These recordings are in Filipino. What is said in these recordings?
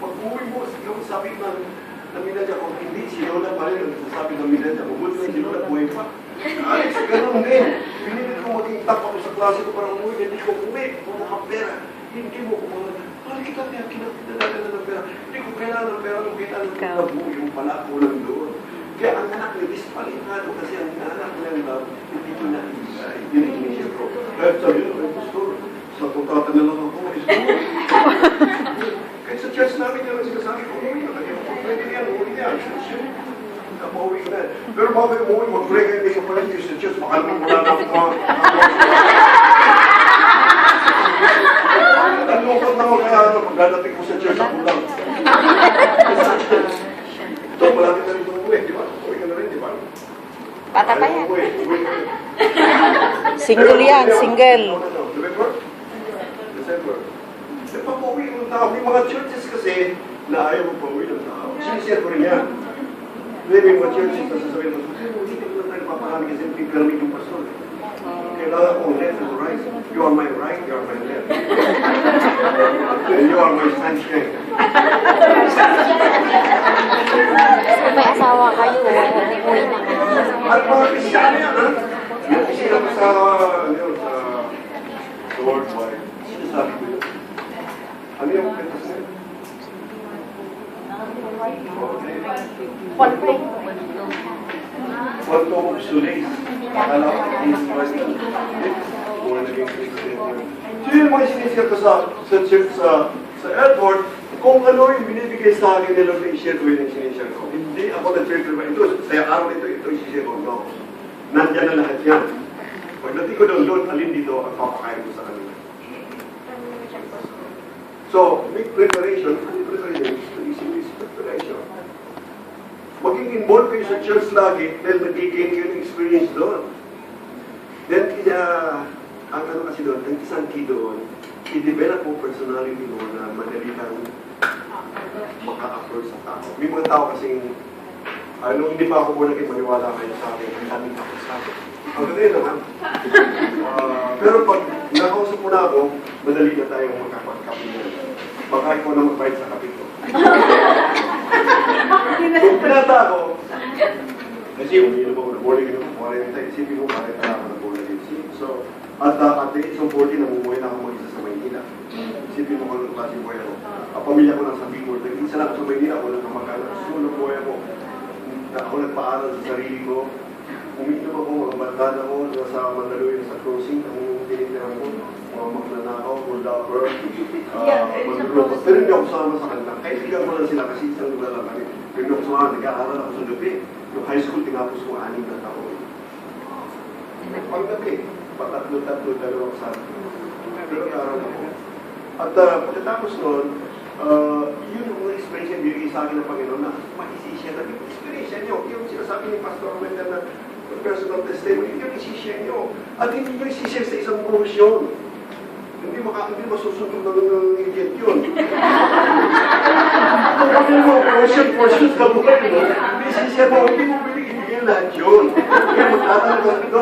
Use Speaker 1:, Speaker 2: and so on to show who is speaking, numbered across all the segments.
Speaker 1: Pag-uwi mo, yung sabi ng minadya ko, hindi, si Lola pa rin nagsasabi ng minadya ko, buti na si Lola buhay pa. Alex, ganun din. Pinilit ko maging tap ako sa klase ko parang umuwi, hindi ko umuwi, bumukang pera. Hindi mo kumagal. Parang kita kaya kinatidadala ng pera. Hindi ko kailangan ng pera nung kita ng tabuhin yung pala kulang doon. Kaya ang anak niya, dispalinado kasi ang anak niya lang, hindi ko na-ibigay. Yun ang inisip ko. Kaya sabi nyo, pastor, sa tutata na lang ako, kahit sa church namin yan ang sinasabi ko, umuwi na kayo. Pwede yan, umuwi yan. Pauwi na. Pero bakit umuwi, mag-pray kayo, hindi ka pala yung sa church, baka naman wala na ako. Nalungkot na ako kaya pagdadating ko sa church, ako lang. Ito, malaki na rin umuwi, di ba? Umuwi ka na rin, di ba?
Speaker 2: Bata pa yan.
Speaker 3: Single yan, single.
Speaker 1: December. Pauwi ng tao. May mga churches kasi na ayaw mo pauwi ng tao. Sinisir ko rin yan. May mga churches na sasabihin mo, hindi ko na tayo paparami kasi hindi karamig yung pastor. Kailangan ko left and right. You are my right, you are my left. And you are my sunshine.
Speaker 2: Kung may asawa kayo, hindi uwi na nga.
Speaker 1: At mga Kristyano yan, ha? Yung isira ko sa worldwide. Sinasabi ko yun. Ano yung petas na yun? Quanto obsolete. Akala ko is Christian. Or naging Christian. So yun mga sinisir ko sa church sa airport, kung ano yung binibigay sa akin nila na i-share ko yun yung sinisir ko. Hindi ako na church ba ito. Sa araw ito i-share ko. No. Nandyan na lahat yan. Pagdating ko doon, alin dito ang papakain ko sa kanila. So, make preparation. Ano yung preparation? Is preparation. Maging involved kayo sa church lagi dahil nag-gain kayo ng experience doon. Then, ang ano kasi doon, ang isang key doon, i-develop mo personality mo na madali kang maka-approach sa tao. May mga tao kasing, nung hindi pa ako muna kayo maniwala kayo sa akin, ang daming ako sa akin. Ang ganda yun naman. Pero pag nakausap mo na ako, madali na tayong magkapag-kapit niya. Baka ikaw na mag-bite sa kapit ko. Kung pinata ako, kasi umiinom ako na boarding ino, isipin mo bakit na ako na boarding ino. So, at the age of 40, namumuhay na ako mag-isa sa Maynila. Isipin mo kung ano klase buhay ako. Ang pamilya ko lang sa Bicol, nag-isa lang ako sa Maynila, ako lang kamag-anak. Sulo buhay ako. Ako nagpaaral sa sarili ko. Umiinom ako, mga bandan ako, sa Mandaluyong sa crossing, ang tinitirahan ko, mga magnanakaw, bulldower, manluloko. Pero hindi ako sama sa kanila. Kaibigan ko lang sila kasi isang lugar lang kami. Pero hindi ako sama, nag-aaral ako sa gabi. Yung high school, tinapos ko 6 na taon. Paggabi, patatlo-tatlo, dalawang sa pero nag-aaral ako. At pagkatapos noon, yun yung mga experience yung binigay sa akin ng Panginoon na maisishare na yung experience nyo. Yung sinasabi ni Pastor Armenta na personal testimony, yung isishare nyo. At hindi nyo isishare sa isang profesyon. Hindi masusunod ng idiot yun. Kung yung mga portion sa buhay mo, hindi isishare mo, hindi mo binigyan lahat yun. Kaya magtatanong ka,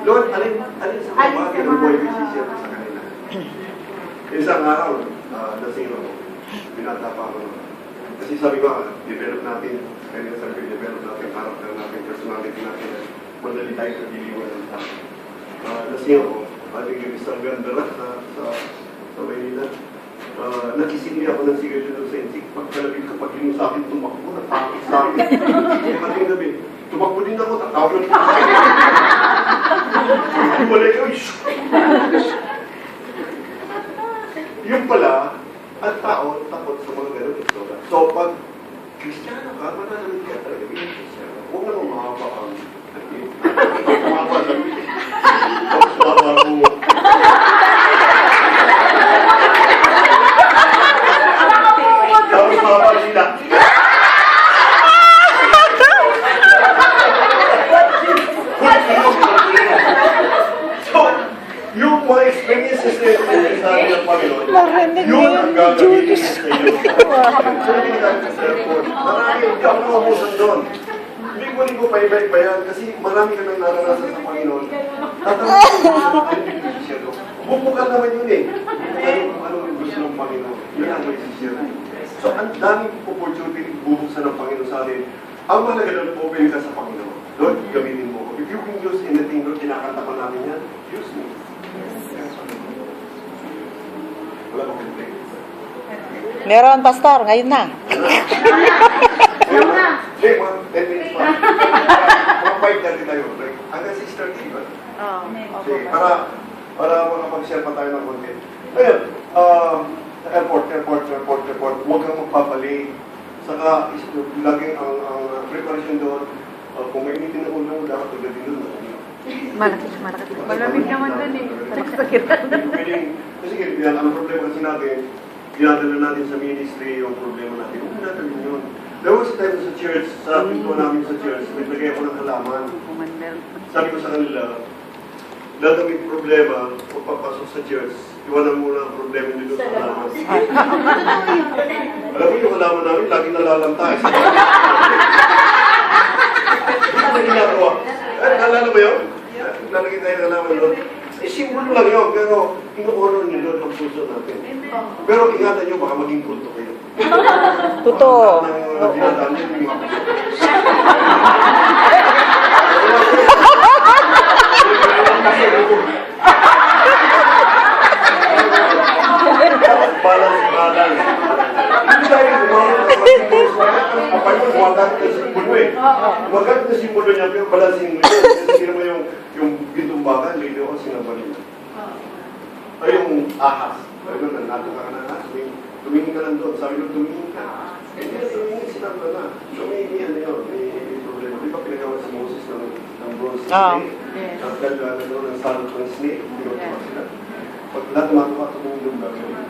Speaker 1: Lord, alin sa mga bagay ng buhay mo isishare sa kanila. Isang araw, nasino ko. Binata pa ako. Kasi sabi ko, develop natin, kanya sabi, develop natin, character natin, personality natin. Madali tayo sa diliwan ng tao. Nasino ko, ating yung isang ganda lang sa Maynila. Nakisindi ako ng sigaw doon sa NC. Pagkalabig ko, pag yung sa akin, tumakbo, napakit sa akin. Kaya mating gabi, tumakbo din ako, tatawag ng pagkain. Bumalik ko, yung pala, at tao, takot sa mga ganun. So, pag Kristiyano ka, manalamig ka talaga, bilang Kristiyano. Huwag naman mahaba ang mahaba lang. Tapos mahaba mo. Tapos mahaba sila. So, yung mga experiences na yung sabi ng Panginoon, yun ang gagawin sa iyo. Marami, hindi ako naubusan doon. Hindi ko pa iba yan kasi marami ka nang naranasan sa Panginoon. Tatanong ko sa ano yung gusto siya doon. Bubukal naman yun eh. Ano yung gusto ng Panginoon. Yun ang magsisir. So, ang daming opportunity bubuksan ng Panginoon sa atin. Ang mahalaga doon, open ka sa Panginoon. Lord, gamitin mo ko. If you can use anything, Lord, kinakanta ko namin yan, use me. Wala ko complaint.
Speaker 3: Meron, Pastor, ngayon na.
Speaker 1: Hindi, mga 10 minutes pa. Mga 5:30 tayo. Like, hanggang 6:30 ba? Sige, para makapag-share pa tayo ng konti. Ayun, airport. Huwag kang magpapalay. Saka, laging ang preparation doon, kung may meeting na ulo, dapat pagdating doon.
Speaker 3: Malaki.
Speaker 4: Malamig naman doon eh.
Speaker 1: Kasi ang problema kasi natin, dinadala natin sa ministry yung problema natin. Huwag natin yun. There was a time sa church, sa pinto namin sa church, may lagay ako ng halaman. Sabi ko sa kanila, lahat ng may problema, kung papasok sa church, iwanan muna ang problema nyo sa halaman. Alam mo yung halaman namin, laging nalalantay. Ano ginagawa? Naalala mo yun? Lalagay tayo ng halaman doon. Simbolo lang yun, pero ino-honor nyo doon ang puso natin. Pero ingatan nyo, baka maging kulto kayo.
Speaker 3: Totoo.
Speaker 1: Dinadaan nyo yung mga balance. Hindi tayo gumawa ng simbolo na simbolo eh. Magat na simbolo niya, pero balansin mo yun. Kasi sino mo yung gitumbakan, lilo ko sinabalin. O yung ahas. Sabi ko, nato ka na ahas. Tumingin ka lang doon. Sabi ko, tumingin ka. Tumingin sinabi na. Tumingin ano yun. May problema. Di ba pinagawa si Moses ng bronze snake? Ang gagawin doon ng salot ng snake. Pinutuwa sila. Pag lahat matuwa, tumingin doon gagawin.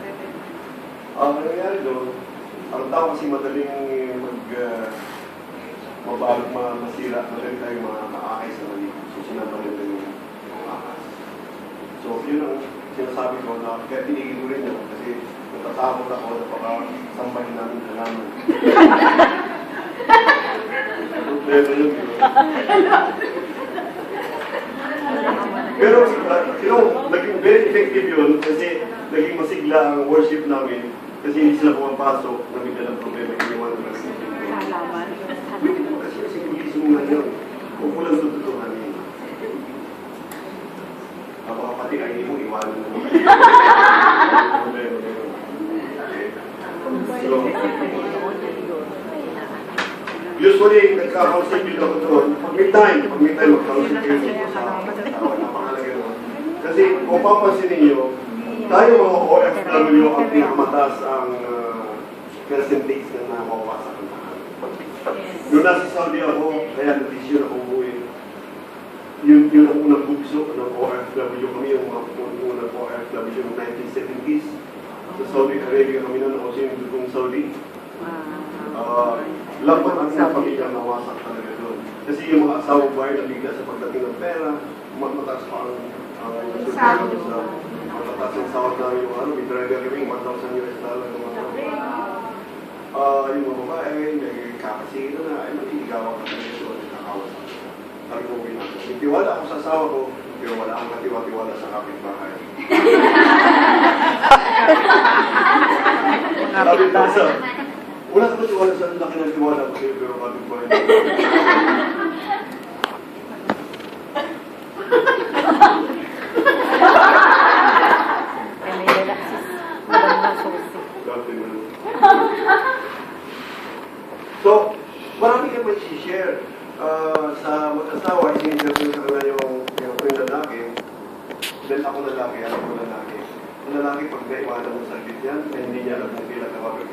Speaker 1: Ang nangyari doon, ang tao kasi madaling masira, madaling tayo maaakay sa mali. So, sinabalin na yung ahas. So, yun ang sinasabi ko na kaya tinigil rin yun kasi natatakot ako na baka sambahin namin halaman. Problema yun. Pero, naging very effective yun kasi naging masigla ang worship namin kasi hindi sila pumapasok na may dalang problema iniwan na lang. Hindi mo kasi simpulismo nga yun. Kung kulang tututuhanin. Baka pati ay mo iwanan mo. Problema yun. So, usually, nagka-counsel ako doon. Pag may time mag-counsel kayo sa tao, napakalaga naman. Kasi kung papansin ninyo, tayo mga OFW ang pinakamataas ang percentage na nakawawa sa kantahan. Noong nasa Saudi ako, kaya na-decision ako umuwi. Yun ang unang bugso ng OFW kami, yung mga unang OFW ng 1970s. Sa Saudi Arabia kami na ako yung dugong Saudi. Laban ang mga pamilya nawasak talaga doon. Kasi yung mga asawa bahay na bigla sa pagdating ng pera, mataas pa ang mataas ang sahod na yung may driver ring, $1,000 yung mga yung mga babae, may kakasino na, ay magigagawa ka talaga doon, nakawas. Sabi ko, tiwala ako sa asawa ko, pero wala akong matiwala sa kapitbahay. Sabi ko sa, wala ko tiwala sa laki ng tiwala ko sa'yo, pero kapitbahay. So, marami kang may share sa mag-asawa, i-interview sa kanila yung lalaki. Dahil ako lalaki, alam ko lalaki. Ang lalaki, pag naiwanan mo sa saglit yan, na hindi niya alam kung kailan tawagin.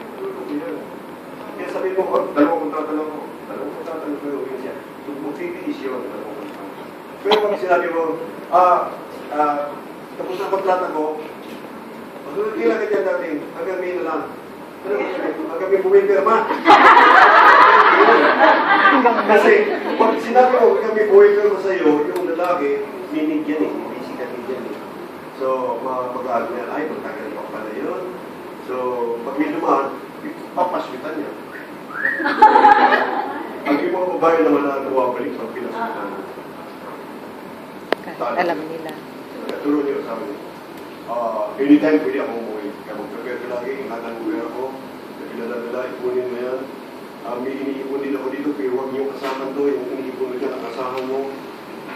Speaker 1: Kaya sabi mo, dalawang kontrata ko yung siya. So, magtitiis yun, dalawang kontrata. Pero pag sinabi mo, tapos na kontrata ko, kailan ka dyan natin, hanggang may na lang. Hanggang may bumipirma. Kasi, pag sinabi ko, hanggang may bumipirma sa'yo, yung lalaki, minig yan eh, basically yan eh. So, mag-aaral niya, ay, magtagal pa pala yun. So, pag may dumaan, papaswitan niya. Ang yung mga babae naman na nawabalik sa pinaswitan.
Speaker 3: Alam nila.
Speaker 1: Turo niyo sa amin. Anytime pwede ako umuwi. Kaya mag-prepare ka lagi, ingatan mo pera ko. Pinadadala, ipunin mo yan. May iniipon din ako dito, pero huwag niyo kasama to, yung iniipon mo dyan, nakasahan mo.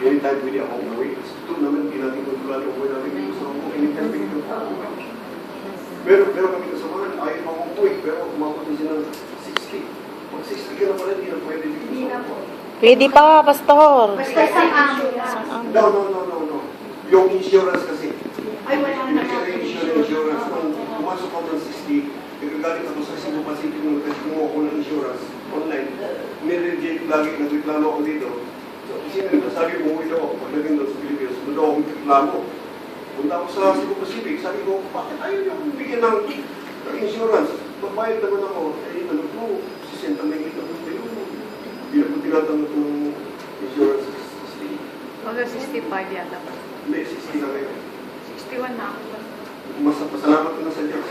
Speaker 1: Anytime pwede ako umuwi. Kasi ito naman, ginagin ko tulad yung umuwi natin dito sa ako. Anytime pwede ako umuwi. Pero kami kasamahan, ayaw ako umuwi, pero umabot din sila ng 60. Pag 60 ka na pala, hindi na pwede dito.
Speaker 4: Hindi na po.
Speaker 3: Pwede pa, pastor.
Speaker 4: Basta sa ambulance.
Speaker 1: No. Yung insurance kasi.
Speaker 4: Ay, wala na po.
Speaker 1: Insurance, nung pumasok ako ng 60, nagagalit ako sa Cebu Pacific nung kasi kumuha ko ng insurance online. Nireject lagi, nagreklamo ako dito. So, sabi mo, uwi daw ako, pagdating doon sa Pilipinas, doon daw ako magreklamo. Punta ako sa Cebu Pacific, sabi ko, bakit ayaw niyo akong bigyan ng insurance? Magbayad naman ako, ano po, 60 na ito. Hindi na po tinatanggap ng insurance sa state.
Speaker 4: Hanggang 65 yata po.
Speaker 1: Hindi, 60 na ngayon.
Speaker 4: 61 na ako.
Speaker 1: Pasalamat ko na sa Diyos.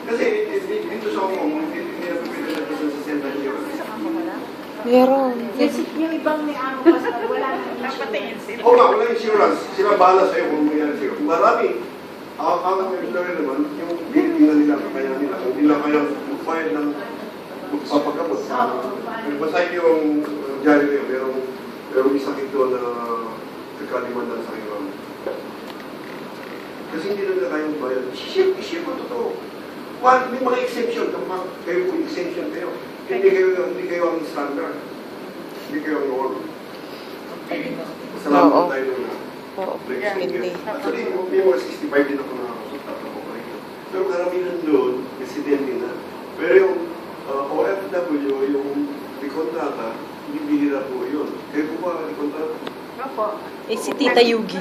Speaker 1: Kasi dito sa ako, hindi na pwede na sa Santa Insurance.
Speaker 3: Meron.
Speaker 4: Yung ibang may ano pa sa wala na napatingin sila.
Speaker 1: Oo nga, wala insurance. Sila bahala sa'yo kung may sa'yo. Marami. Ang employer naman, yung tingnan nila, kaya nila. Kung hindi lang kayang magbayad ng magpapagamot. Basahin niyo yung diary niyo, merong sakit doon na nagkaliman ng sakit naman. Kasi hindi na kayang bayad. Share ko totoo. May mga exemption. Kayo po exemption kayo. Hindi kayo ang standard. Hindi kayo ang norm. Salamat
Speaker 3: Oo.
Speaker 1: tayo na.
Speaker 3: Oo,
Speaker 1: Hindi.
Speaker 3: 20.
Speaker 1: Actually, may mga 65 din ako nakakasultat ako pa rin. Pero karamihan doon, residente na. Pero yung OFW, yung di kontrata, hindi bihira po yun. Kayo po ba di kontrata?
Speaker 4: Opo.
Speaker 3: Eh, si Tita Yugi.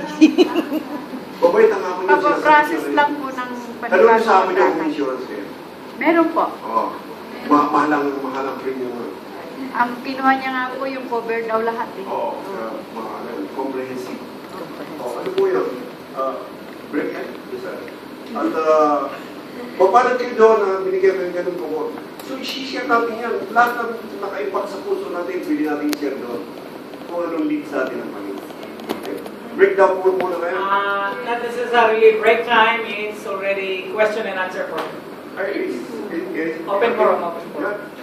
Speaker 1: Babait ang ako niyo.
Speaker 4: Papaprocess lang po ng
Speaker 1: Tanong niyo sa amin yung insurance kayo.
Speaker 4: Meron po.
Speaker 1: Oo. Mahalang premium.
Speaker 4: Ang kinuha niya nga po yung cover daw lahat eh.
Speaker 1: Oo. Comprehensive. Ano po yun? Break yan? At papalag kayo doon na binigyan ng ganun po. So, isi-share natin yan. Lahat ng naka-impact sa puso natin, pwede natin i-share doon. Kung anong lead sa atin ang Panginoon. Okay. Breakdown po muna kayo.
Speaker 5: Not necessarily break time, it's already question and answer for.
Speaker 1: Ay,
Speaker 5: Open forum, open forum.
Speaker 1: Yeah.